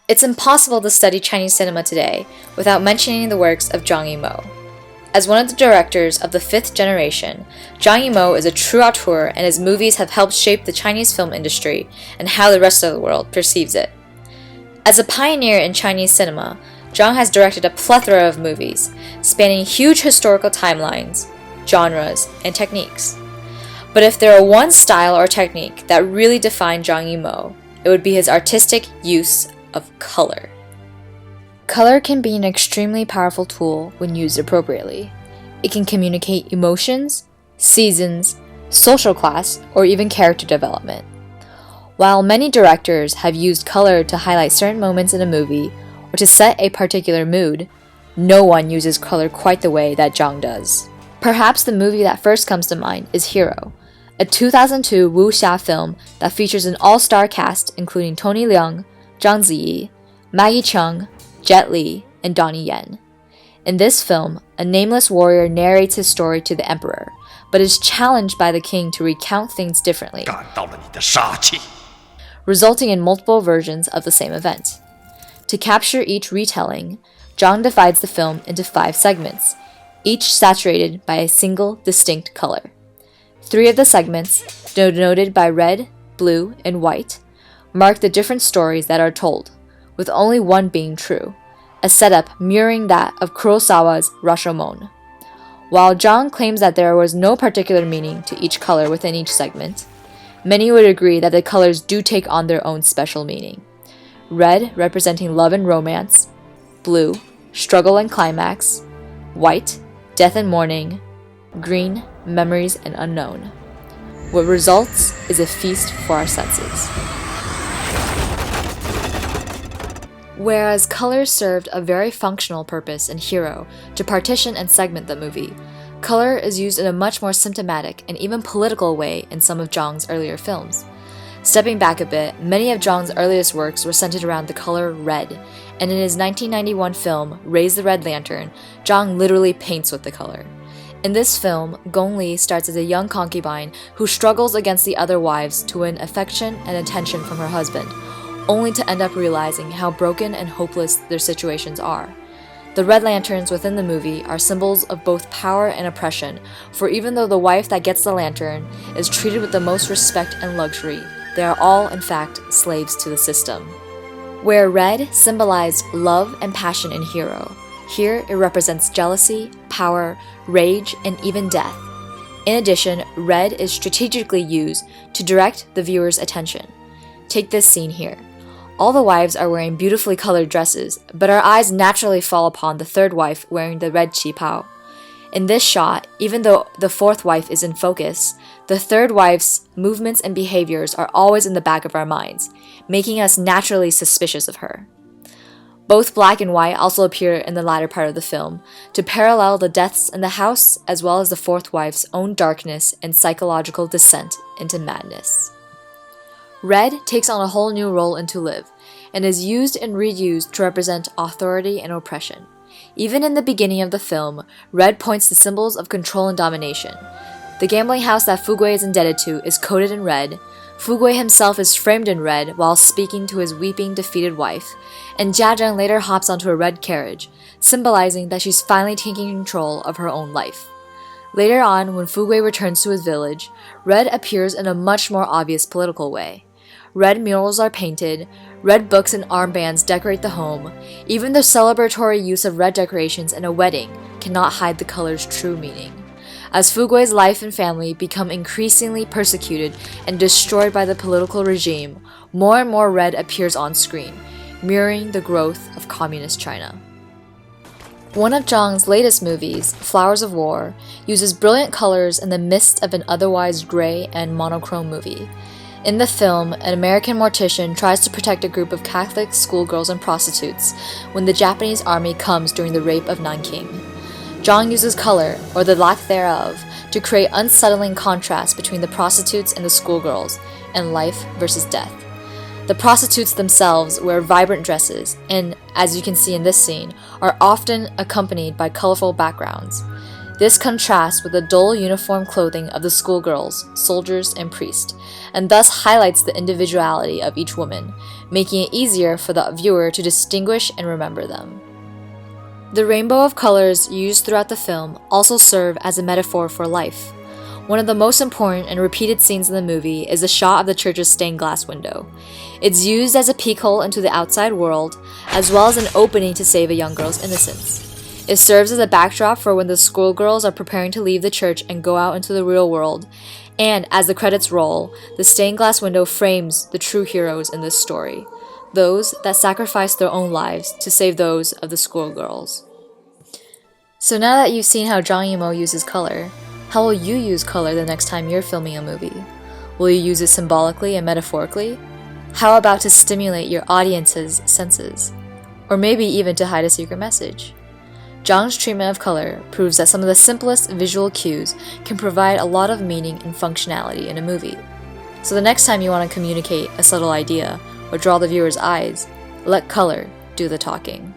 It's impossible to study Chinese cinema today without mentioning the works of Zhang Yimou. As one of the directors of the fifth generation, Zhang Yimou is a true auteur, and his movies have helped shape the Chinese film industry and how the rest of the world perceives it. As a pioneer in Chinese cinema, Zhang has directed a plethora of movies, spanning huge historical timelines, genres, and techniques. But if there were one style or technique that really defined Zhang Yimou, it would be his artistic use of color. Color can be an extremely powerful tool when used appropriately. It can communicate emotions, seasons, social class, or even character development. While many directors have used color to highlight certain moments in a movie or to set a particular mood, no one uses color quite the way that Zhang does. Perhaps the movie that first comes to mind is Hero, a 2002 wuxia film that features an all-star cast including Tony Leung, Zhang Ziyi, Maggie Cheung, Jet Li, and Donnie Yen. In this film, a nameless warrior narrates his story to the emperor, but is challenged by the king to recount things differently, resulting in multiple versions of the same event. To capture each retelling, Zhang divides the film into 5 segments, each saturated by a single distinct color. 3 of the segments, denoted by red, blue, and white, mark the different stories that are told, with only one being true, a setup mirroring that of Kurosawa's Rashomon. While Zhang claims that there was no particular meaning to each color within each segment, many would agree that the colors do take on their own special meaning. Red representing love and romance, blue, struggle and climax, white, death and mourning, green, memories and unknown. What results is a feast for our senses. Whereas colors served a very functional purpose in Hero to partition and segment the movie, color is used in a much more symptomatic and even political way in some of Zhang's earlier films. Stepping back a bit, many of Zhang's earliest works were centered around the color red, and in his 1991 film, Raise the Red Lantern, Zhang literally paints with the color. In this film, Gong Li starts as a young concubine who struggles against the other wives to win affection and attention from her husband, only to end up realizing how broken and hopeless their situations are. The red lanterns within the movie are symbols of both power and oppression, for even though the wife that gets the lantern is treated with the most respect and luxury, they are all, in fact, slaves to the system. Where red symbolized love and passion in Hero, here it represents jealousy, power, rage, and even death. In addition, red is strategically used to direct the viewer's attention. Take this scene here. All the wives are wearing beautifully colored dresses, but our eyes naturally fall upon the third wife wearing the red qipao. In this shot, even though the fourth wife is in focus, the third wife's movements and behaviors are always in the back of our minds, making us naturally suspicious of her. Both black and white also appear in the latter part of the film, to parallel the deaths in the house as well as the fourth wife's own darkness and psychological descent into madness. Red takes on a whole new role in To Live, and is used and reused to represent authority and oppression. Even in the beginning of the film, red points to symbols of control and domination. The gambling house that Fugui is indebted to is coated in red, Fugui himself is framed in red while speaking to his weeping, defeated wife, and Jiazhen later hops onto a red carriage, symbolizing that she's finally taking control of her own life. Later on, when Fugui returns to his village, red appears in a much more obvious political way. Red murals are painted, red books and armbands decorate the home. Even the celebratory use of red decorations in a wedding cannot hide the color's true meaning. As Fugui's life and family become increasingly persecuted and destroyed by the political regime, more and more red appears on screen, mirroring the growth of communist China. One of Zhang's latest movies, Flowers of War, uses brilliant colors in the midst of an otherwise gray and monochrome movie. In the film, an American mortician tries to protect a group of Catholic schoolgirls and prostitutes when the Japanese army comes during the rape of Nanking. Zhang uses color, or the lack thereof, to create unsettling contrast between the prostitutes and the schoolgirls, and life versus death. The prostitutes themselves wear vibrant dresses and, as you can see in this scene, are often accompanied by colorful backgrounds. This contrasts with the dull uniform clothing of the schoolgirls, soldiers, and priests, and thus highlights the individuality of each woman, making it easier for the viewer to distinguish and remember them. The rainbow of colors used throughout the film also serve as a metaphor for life. One of the most important and repeated scenes in the movie is the shot of the church's stained glass window. It's used as a peek hole into the outside world, as well as an opening to save a young girl's innocence. It serves as a backdrop for when the schoolgirls are preparing to leave the church and go out into the real world, and as the credits roll, the stained glass window frames the true heroes in this story, those that sacrificed their own lives to save those of the schoolgirls. So now that you've seen how Zhang Yimou uses color, how will you use color the next time you're filming a movie? Will you use it symbolically and metaphorically? How about to stimulate your audience's senses? Or maybe even to hide a secret message? Zhang's treatment of color proves that some of the simplest visual cues can provide a lot of meaning and functionality in a movie. So the next time you want to communicate a subtle idea or draw the viewer's eyes, let color do the talking.